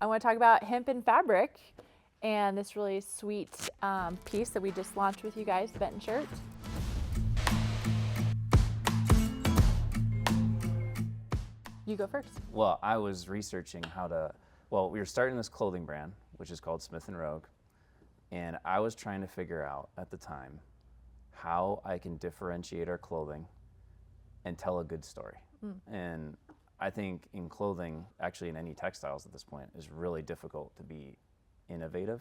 I want to talk about hemp and fabric and this really sweet piece that we just launched with you guys, the Benton shirt. You go first. Well, I was researching we were starting this clothing brand, which is called Smith & Rogue, and I was trying to figure out at the time how I can differentiate our clothing and tell a good story. And I think in clothing, actually in any textiles at this point, is really difficult to be innovative.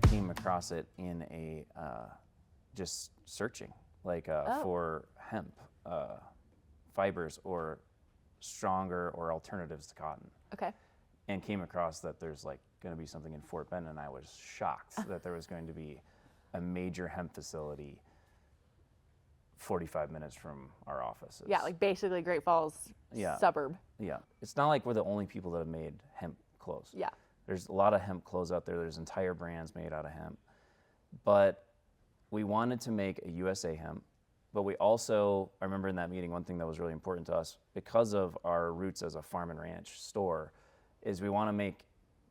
Came across it in a just searching, for hemp fibers or stronger or alternatives to cotton. Okay. And came across that there's going to be something in Fort Benton, and I was shocked that there was going to be a major hemp facility 45 minutes from our offices. Yeah, basically Great Falls suburb. Yeah. It's not like we're the only people that have made hemp clothes. Yeah. There's a lot of hemp clothes out there. There's entire brands made out of hemp. But we wanted to make a USA hemp, but we also, I remember in that meeting, one thing that was really important to us, because of our roots as a farm and ranch store, is we want to make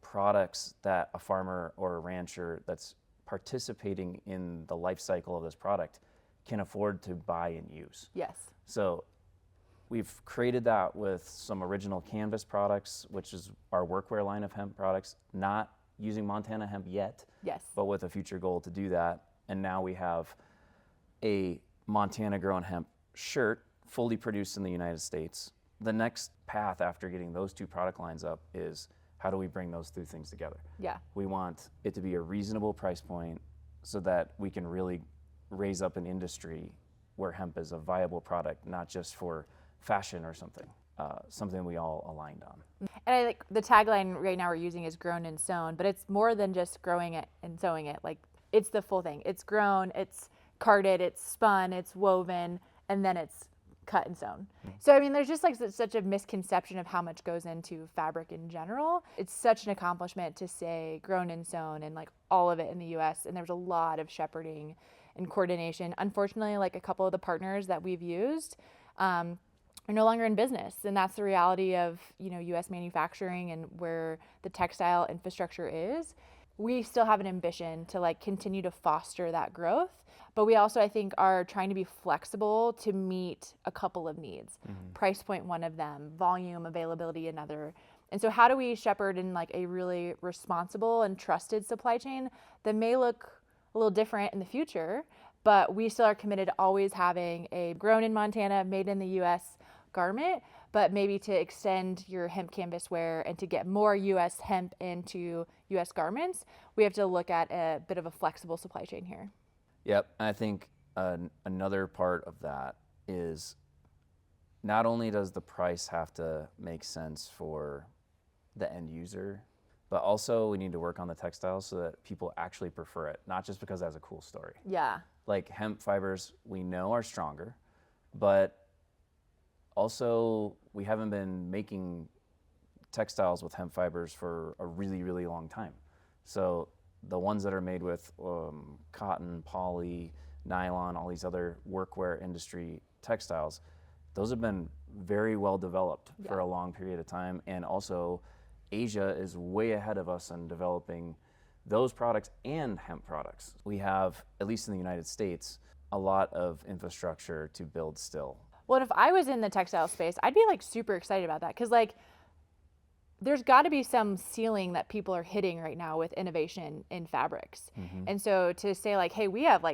products that a farmer or a rancher that's participating in the life cycle of this product can afford to buy and use. Yes. So we've created that with some original canvas products, which is our workwear line of hemp products, not using Montana hemp yet, yes, but with a future goal to do that. And now we have a Montana grown hemp shirt fully produced in the United States. The next path after getting those two product lines up is how do we bring those two things together? Yeah. We want it to be a reasonable price point so that we can really raise up an industry where hemp is a viable product, not just for fashion or something, something we all aligned on. And I like the tagline right now we're using is grown and sewn, but it's more than just growing it and sewing it. It's the full thing. It's grown, it's carded, it's spun, it's woven, and then it's cut and sewn. So I mean, there's just such a misconception of how much goes into fabric in general. It's such an accomplishment to say grown and sewn and all of it in the US, and there's a lot of shepherding and coordination. Unfortunately, a couple of the partners that we've used are no longer in business, and that's the reality of US manufacturing and where the textile infrastructure is. We still have an ambition to continue to foster that growth, but we also, I think, are trying to be flexible to meet a couple of needs. Price point, one of them, volume, availability, another. And so how do we shepherd in a really responsible and trusted supply chain that may look a little different in the future, but we still are committed to always having a grown in Montana, made in the US garment, but maybe to extend your hemp canvas wear and to get more US hemp into US garments, we have to look at a bit of a flexible supply chain here. Yep, and I think another part of that is not only does the price have to make sense for the end user, but also we need to work on the textiles so that people actually prefer it, not just because it has a cool story. Yeah. Hemp fibers we know are stronger, but also we haven't been making textiles with hemp fibers for a really, really long time. So the ones that are made with cotton, poly, nylon, all these other workwear industry textiles, those have been very well developed for a long period of time. And also Asia is way ahead of us in developing those products and hemp products. We have, at least in the United States, a lot of infrastructure to build still. Well, if I was in the textile space, I'd be super excited about that because there's got to be some ceiling that people are hitting right now with innovation in fabrics. And so to say hey, we have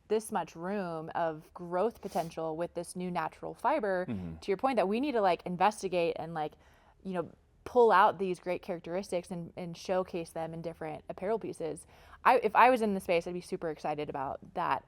this much room of growth potential with this new natural fiber, to your point that we need to investigate and pull out these great characteristics and showcase them in different apparel pieces. If I was in the space, I'd be super excited about that.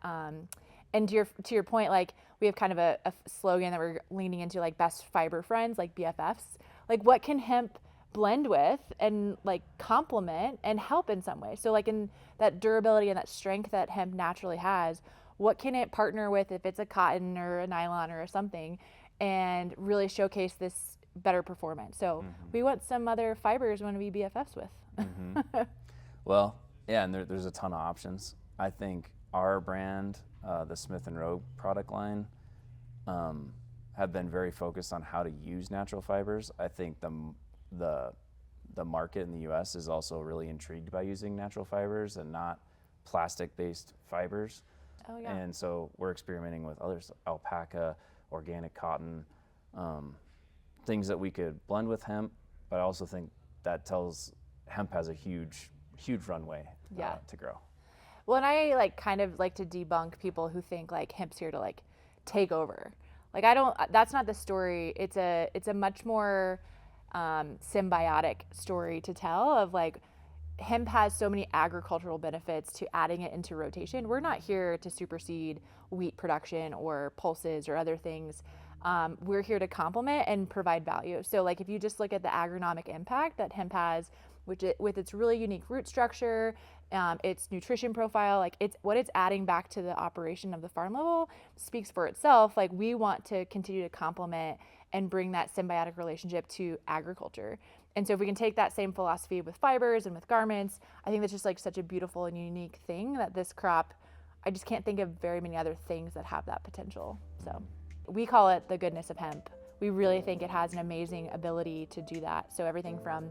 And to your point, we have kind of a slogan that we're leaning into, best fiber friends, BFFs. What can hemp blend with and complement and help in some way? So in that durability and that strength that hemp naturally has, what can it partner with if it's a cotton or a nylon or something, and really showcase this better performance? So we want some other fibers we want to be BFFs with. Well, yeah, and there's a ton of options. I think our brand, the Smith & Rogue product line, have been very focused on how to use natural fibers. I think the market in the U.S. is also really intrigued by using natural fibers and not plastic-based fibers. Oh yeah. And so we're experimenting with others, alpaca, organic cotton, things that we could blend with hemp. But I also think that tells hemp has a huge runway to grow. Well, and I like kind of like to debunk people who think like hemp's here to like take over. Like that's not the story. It's a much more symbiotic story to tell of like hemp has so many agricultural benefits to adding it into rotation. We're not here to supersede wheat production or pulses or other things. We're here to complement and provide value. So like if you just look at the agronomic impact that hemp has, with its really unique root structure, its nutrition profile, like what it's adding back to the operation of the farm level speaks for itself. Like we want to continue to complement and bring that symbiotic relationship to agriculture. And so if we can take that same philosophy with fibers and with garments, I think that's just like such a beautiful and unique thing that this crop, I just can't think of very many other things that have that potential. So we call it the goodness of hemp. We really think it has an amazing ability to do that. So everything from,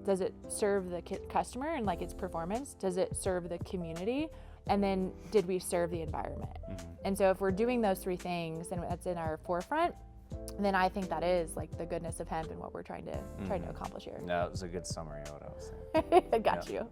does it serve the customer and like its performance? Does it serve the community? And then did we serve the environment? Mm-hmm. And so if we're doing those three things and that's in our forefront, then I think that is like the goodness of hemp and what we're trying to accomplish here. No, it was a good summary of what I was saying. I got you.